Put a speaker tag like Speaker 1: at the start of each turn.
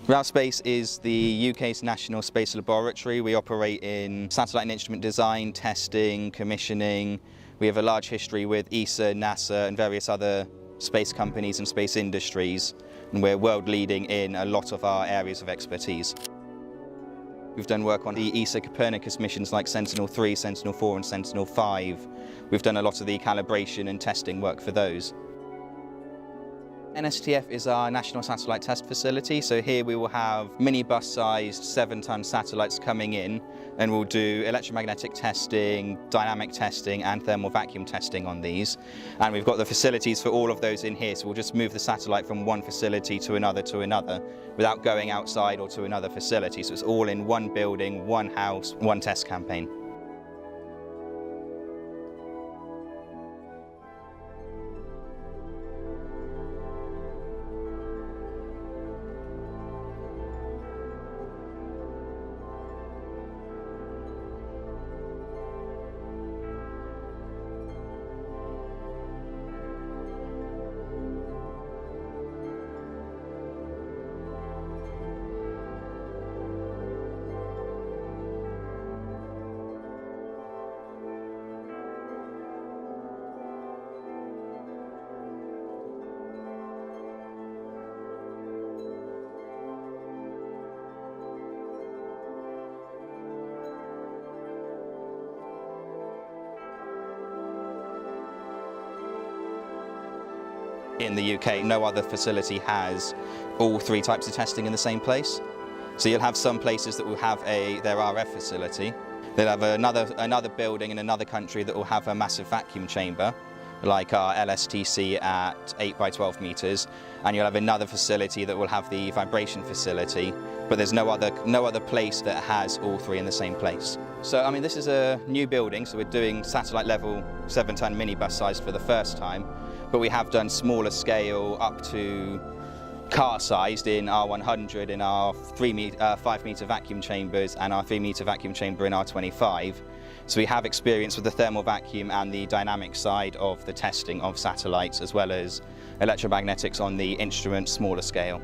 Speaker 1: RAL Space is the UK's national space laboratory. We operate in satellite and instrument design, testing, commissioning. We have a large history with ESA, NASA and various other space companies and space industries, and we're world leading in a lot of our areas of expertise. We've done work on the ESA Copernicus missions like Sentinel-3, Sentinel-4 and Sentinel-5. We've done a lot of the calibration and testing work for those. NSTF is our National Satellite Test Facility, so here we will have minibus-sized 7-ton satellites coming in, and we'll do electromagnetic testing, dynamic testing and thermal vacuum testing on these. And we've got the facilities for all of those in here, so we'll just move the satellite from one facility to another without going outside or to another facility. So it's all in one building, one house, one test campaign. In the UK, no other facility has all 3 types of testing in the same place. So you'll have some places that will have their RF facility. They'll have another building in another country that will have a massive vacuum chamber, like our LSTC at 8 by 12 meters, and you'll have another facility that will have the vibration facility, but there's no other place that has all 3 in the same place. So I mean, this is a new building, so we're doing satellite level 7-ton minibus size for the first time, but we have done smaller scale up to car-sized in R100 in our 5-meter vacuum chambers and our 3-meter vacuum chamber in R25. So we have experience with the thermal vacuum and the dynamic side of the testing of satellites, as well as electromagnetics on the instrument smaller scale.